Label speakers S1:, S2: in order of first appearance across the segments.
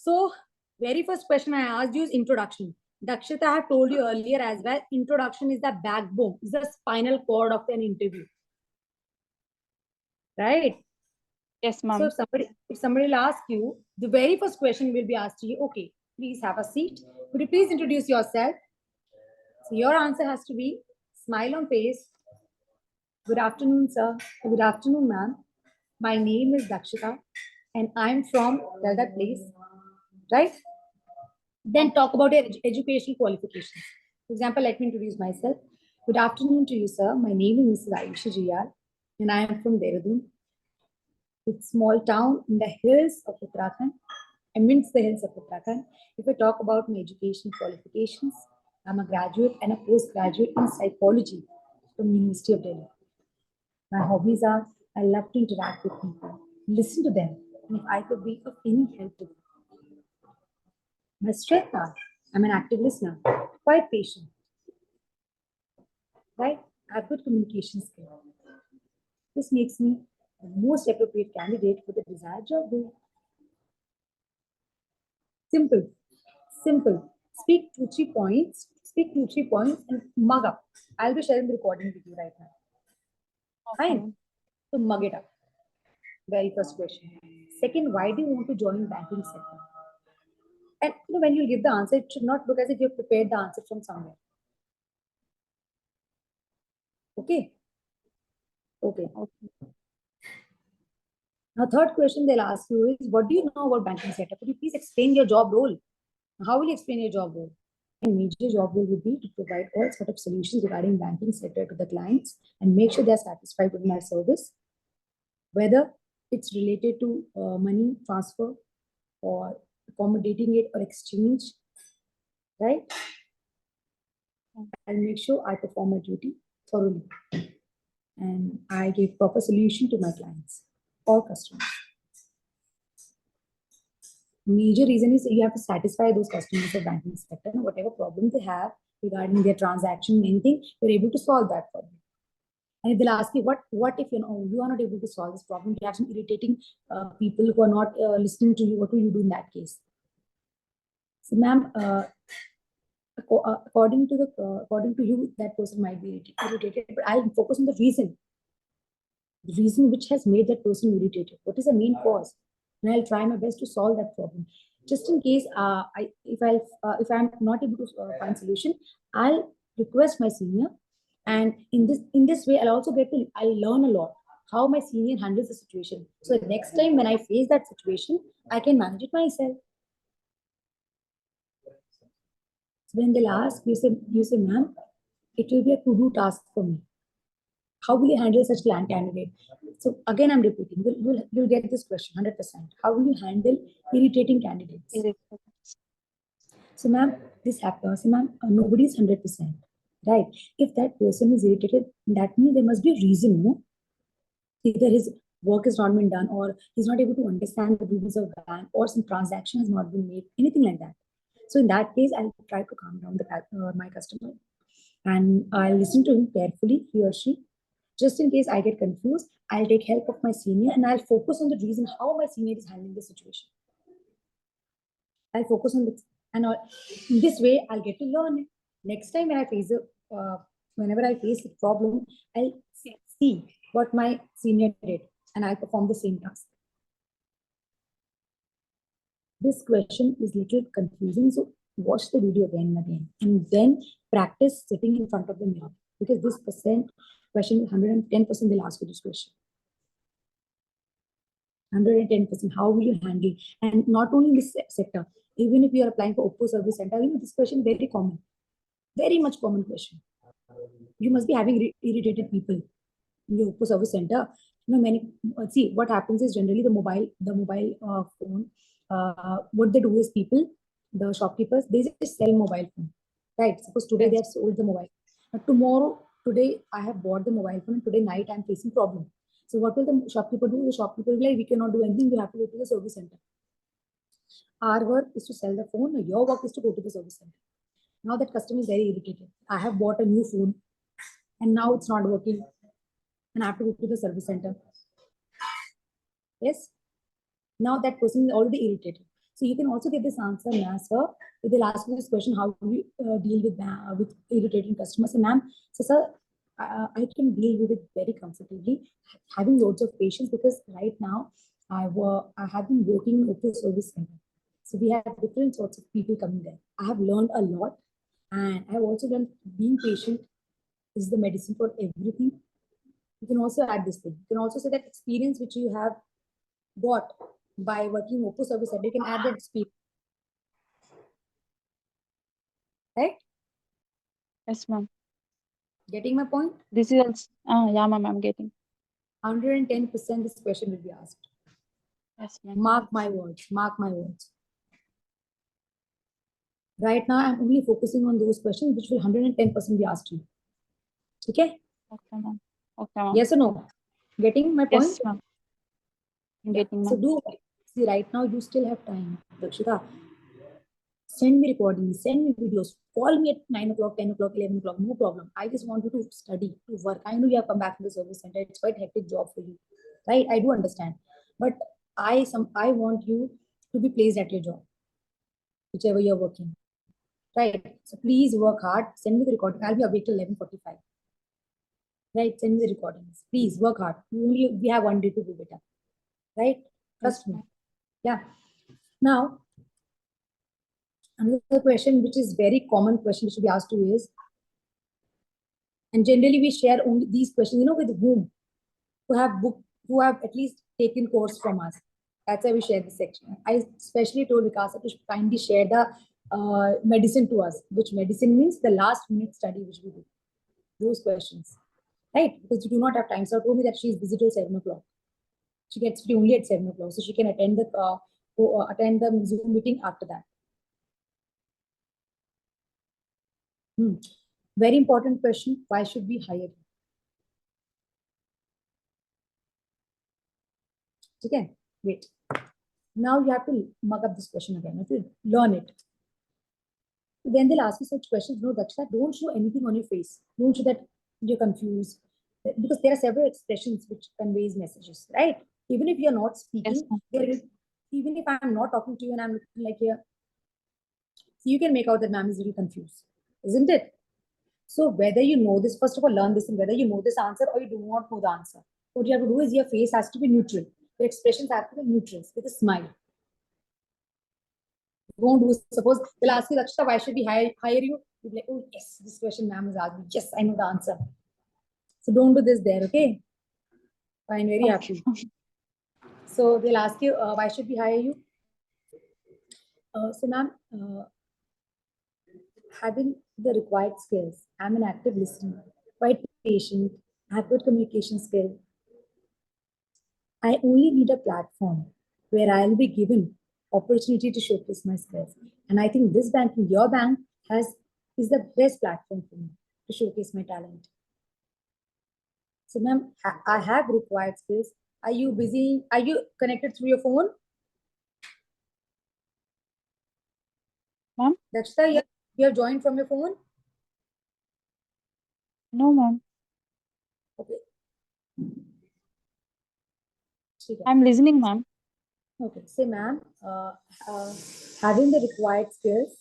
S1: So, very first question I asked you is introduction. Dakshita, I have told you earlier as well, introduction is the backbone, is the spinal cord of an interview. Right?
S2: Yes, ma'am.
S1: So if somebody will ask you, the very first question will be asked to you, okay, please have a seat. Could you please introduce yourself? So your answer has to be smile on face. Good afternoon, sir. Good afternoon, ma'am. My name is Dakshita and I'm from that place, right? Then talk about your educational qualifications. For example, let me introduce myself. Good afternoon to you, sir. My name is Mrs. Ayushi Jiyal and I am from Dehradun. It's a small town in the hills of Uttarakhand, amidst the hills of Uttarakhand. If I talk about my education qualifications, I'm a graduate and a postgraduate in psychology from University of Delhi. My hobbies are I love to interact with people, listen to them, and if I could be of any help to them. My strengths are I'm an active listener, quite patient, right? I have good communication skills. This makes me the most appropriate candidate for the desired job role. Simple, simple. Speak 2-3 points. Speak 2-3 points and mug up. I'll be sharing the recording with you right now. Fine. So mug it up. Very first question. Second, why do you want to join banking sector? And when you give the answer, it should not look as if you've prepared the answer from somewhere. Okay. Okay. Now, third question they'll ask you is, what do you know about banking sector? Could you please explain your job role? How will you explain your job role? My major job role would be to provide all sort of solutions regarding banking sector to the clients and make sure they're satisfied with my service, whether it's related to money transfer or accommodating it or exchange, right? I'll make sure I perform my duty thoroughly and I give proper solution to my clients or customers. Major reason is you have to satisfy those customers of banking sector and whatever problem they have regarding their transaction, anything, you're able to solve that problem. And if they'll ask you, what if you are not able to solve this problem, you have some irritating people who are not listening to you, what will you do in that case? So, ma'am, according to you, that person might be irritated, but I'll focus on the reason which has made that person irritated. What is the main cause? And I'll try my best to solve that problem. Just in case, if I'm not able to find solution, I'll request my senior, and in this way, I'll learn a lot how my senior handles the situation. So next time when I face that situation, I can manage it myself. So when they'll ask, you say, ma'am, it will be a to-do task for me. How will you handle such client candidate? So again, I'm repeating, you'll get this question 100%. How will you handle irritating candidates? So ma'am, this happens, ma'am, nobody's 100%, right? If that person is irritated, that means there must be a reason, no? Either his work has not been done, or he's not able to understand the rules of bank, or some transaction has not been made, anything like that. So in that case, I'll try to calm down my customer, and I'll listen to him carefully, he or she. Just in case I get confused, I'll take help of my senior and I'll focus on the reason how my senior is handling the situation. I'll focus on this, and in this way, I'll get to learn it. Next time when I face whenever I face a problem, I'll see what my senior did and I'll perform the same task. This question is a little confusing, so watch the video again and again, and then practice sitting in front of the mirror, because this question, 110% they'll ask you this question. 110%. How will you handle? And not only in this sector, even if you are applying for Oppo service center, this question very common, very much common question. You must be having irritated people in the Oppo service center. Many see what happens is generally the mobile phone. What they do is the shopkeepers, they just sell mobile phone, right? Suppose today they have sold the mobile, but today I have bought the mobile phone, and today night I'm facing problem. So what will the shopkeeper do? The shopkeeper will be like, we cannot do anything, we have to go to the service center. Our work is to sell the phone, your work is to go to the service center. Now that customer is very irritated. I have bought a new phone and now it's not working, and I have to go to the service center. Yes. Now that person is already irritated. So you can also get this answer, ma'am, sir. If they'll ask you this question, how do we deal with irritating customers? And ma'am, so sir, I can deal with it very comfortably, having loads of patience, because right now I have been working in Oppo service center. So we have different sorts of people coming there. I have learned a lot, and I have also learned being patient is the medicine for everything. You can also add this thing. You can also say that experience which you have got by working Oppo service center, you can add that experience, right?
S2: Yes, ma'am.
S1: Getting my point?
S2: This is also, yeah, ma'am, I'm getting.
S1: 110% this question will be asked.
S2: Yes, ma'am.
S1: Mark my words. Mark my words. Right now, I'm only focusing on those questions which will 110% be asked to you. Okay?
S2: Okay, ma'am. Okay, ma'am.
S1: Yes or no? Getting my point?
S2: Yes, ma'am. I'm
S1: Yeah.
S2: getting,
S1: So
S2: ma'am.
S1: do, see, right now you still have time, Dakshita. Send me recordings, send me videos, call me at 9 o'clock, 10 o'clock, 11 o'clock, no problem. I just want you to study, to work. I know you have come back to the service center. It's quite a hectic job for you, right? I do understand. But I want you to be placed at your job, whichever you're working, right? So please work hard. Send me the recording. I'll be awake till 11:45. Right? Send me the recordings. Please work hard. We have one day to do better, right?
S2: Yes,
S1: Trust me.
S2: ma'am.
S1: Yeah. Now, another question, which is very common question, which should be asked to you is, and generally we share only these questions, with whom, who have at least taken course from us. That's why we share this section. I especially told Vikasa to kindly share the medicine to us, which medicine means the last minute study which we do. Those questions, right? Because you do not have time. So told me that she's busy till 7 o'clock. She gets free only at 7 o'clock, so she can attend the Zoom meeting after that. Very important question. Why should we hire you? Okay, wait. Now you have to mug up this question again. Okay, learn it. Then they'll ask you such questions. No, Dakshita, don't show anything on your face. Don't show that you're confused. Because there are several expressions which conveys messages, right? Even if you're not
S2: Yes,
S1: speaking,
S2: ma'am.
S1: even if I'm not talking to you and I'm looking like here, you can make out that ma'am is a little confused, isn't it? So whether you know this, first of all, learn this, and whether you know this answer or you do not know the answer, what you have to do is your face has to be neutral. Your expressions have to be neutral with a smile. Don't do, suppose they'll ask you, Lakshita, why should we hire you? You'll be like, oh, yes, this question ma'am has asked me. Yes, I know the answer. So don't do this there, okay? I'm very happy. So they'll ask you, why should we hire you? So ma'am, having the required skills, I'm an active listener, quite patient, have good communication skill. I only need a platform where I'll be given opportunity to showcase my skills. And I think this bank, your bank, is the best platform for me to showcase my talent. So, ma'am, I have required skills. Are you busy? Are you connected through your phone?
S2: Ma'am?
S1: Dakshita, you have joined from your phone?
S2: No, ma'am.
S1: Okay.
S2: I'm listening, ma'am.
S1: Okay. Say, ma'am, having the required skills,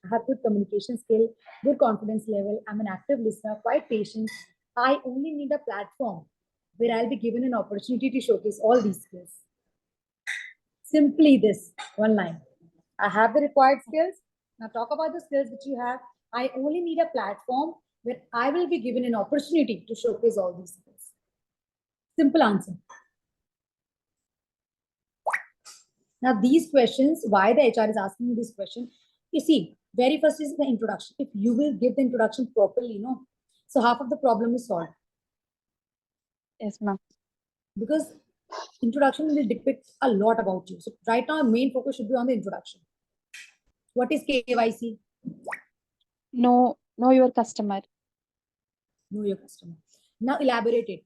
S1: I have good communication skill, good confidence level. I'm an active listener, quite patient. I only need a platform where I'll be given an opportunity to showcase all these skills. Simply this one line. I have the required skills. Now talk about the skills which you have. I only need a platform where I will be given an opportunity to showcase all these skills. Simple answer. Now these questions, why the HR is asking this question, you see, very first is the introduction. If you will give the introduction properly, so half of the problem is solved.
S2: Yes, ma'am.
S1: Because introduction will depict a lot about you. So right now, our main focus should be on the introduction. What is KYC?
S2: Know your customer.
S1: Know your customer. Now elaborate it.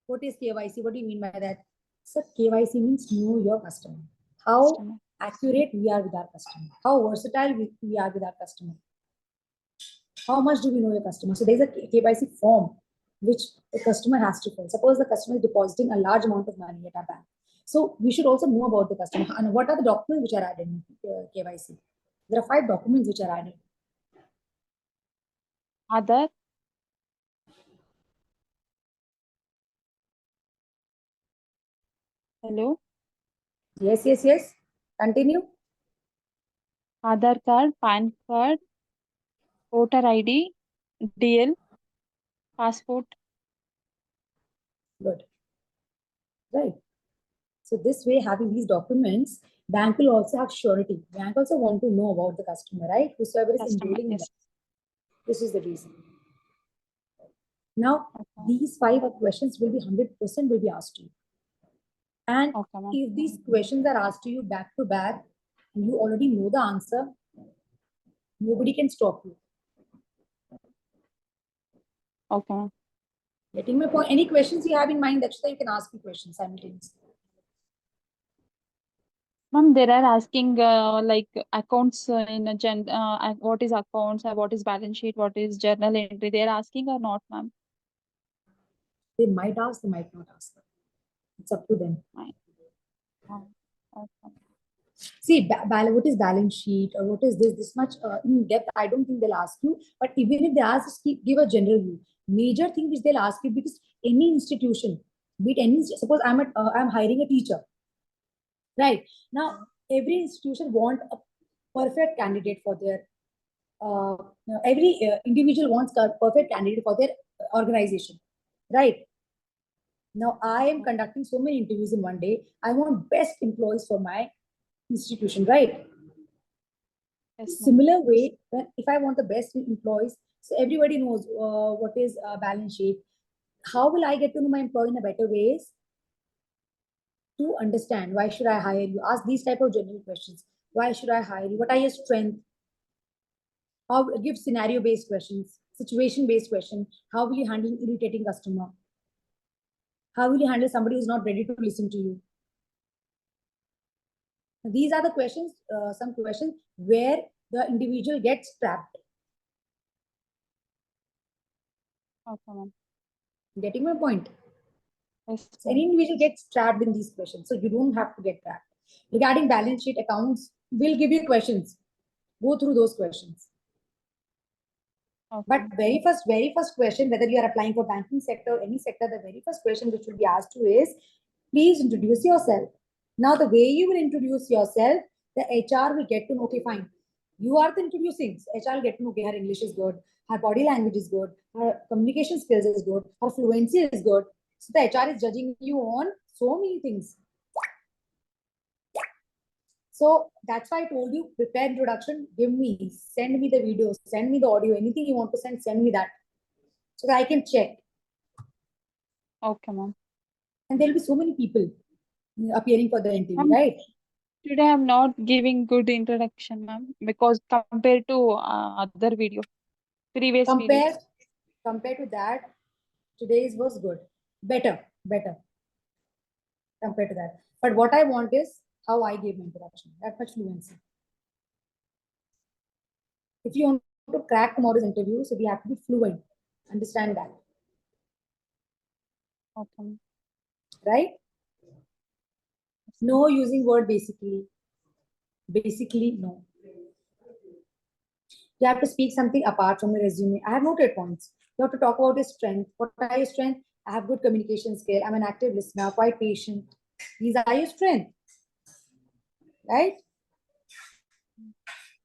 S1: What is KYC? What do you mean by that? So KYC means know your customer. How
S2: Customer.
S1: accurate we are with our customer. How versatile we are with our customer. How much do we know your customer? So there's a KYC form which the customer has to fill. Suppose the customer is depositing a large amount of money at our bank. So we should also know about the customer. And what are the documents which are added in KYC? There are 5 documents which are added.
S2: Other. Hello.
S1: Yes, yes, yes. Continue.
S2: Aadhaar card, PAN card, voter ID, DL, passport.
S1: Good. Right. So this way, having these documents, bank will also have surety. Bank also want to know about the customer, right? Whosoever is
S2: Customer.
S1: enrolling in
S2: Yes.
S1: that. This is the reason. Now,
S2: Okay.
S1: these 5 questions will be 100% will be asked to you. And
S2: Okay, ma'am.
S1: if these questions are asked to you back to back, and you already know the answer, nobody can stop you.
S2: Okay, ma'am.
S1: Getting my point? Any questions you have in mind, Dakshita, you can ask me questions simultaneously.
S2: Ma'am, they are asking like accounts in a what is accounts, what is balance sheet, what is journal entry. They are asking or not, ma'am?
S1: They might ask, they might not ask. It's up to them.
S2: Fine. Okay.
S1: See, what is balance sheet or what is this much in depth? I don't think they'll ask you. But even if they ask, just give a general view. Major thing which they'll ask you, because any institution, be it any, suppose I'm hiring a teacher, right? Now, every institution want a perfect candidate for their every individual wants a perfect candidate for their organization, right? Now, I am conducting so many interviews in one day. I want best employees for my institution, right?
S2: Yes, ma'am.
S1: Similar way, if I want the best employees, so everybody knows what is balance sheet. How will I get to know my employee in a better ways? To understand why should I hire you? Ask these type of general questions. Why should I hire you? What are your strengths? How give scenario based questions, situation based question. How will you handle irritating customer? How will you handle somebody who's not ready to listen to you? These are the questions, some questions where the individual gets trapped.
S2: Okay, ma'am.
S1: Getting my point?
S2: Yes,
S1: So any individual gets trapped in these questions. So you don't have to get trapped. Regarding balance sheet accounts, we'll give you questions. Go through those questions.
S2: Okay.
S1: But very first question, whether you are applying for banking sector or any sector, the very first question which will be asked you is, please introduce yourself. Now, the way you will introduce yourself, the HR will get to know, okay, fine. You are the introducing. So HR will get to know, okay, her English is good, her body language is good, her communication skills is good, her fluency is good. So the HR is judging you on so many things. So that's why I told you, prepare introduction, send me the video, send me the audio, anything you want to send me that. So that I can check.
S2: Okay, ma'am.
S1: And there'll be so many people appearing for the interview,
S2: Ma'am,
S1: right?
S2: today I'm not giving good introduction, ma'am, because compared to other video, previous
S1: Compare,
S2: videos.
S1: compare to that, today's was good. Better compared to that. But what I want is how I gave my introduction. That much fluency. If you want to crack tomorrow's interview, so we have to be fluent. Understand that,
S2: Okay.
S1: right? No using word basically. Basically, no. You have to speak something apart from your resume. I have noted points. You have to talk about your strength. What are your strengths? I have good communication skill. I'm an active listener, quite patient. These are your strengths, right?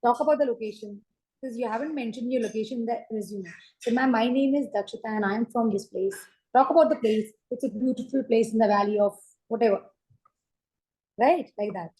S1: Talk about the location, because you haven't mentioned your location in the resume. So, ma'am, my name is Dakshita and I'm from this place. Talk about the place. It's a beautiful place in the valley of whatever, right? Like that.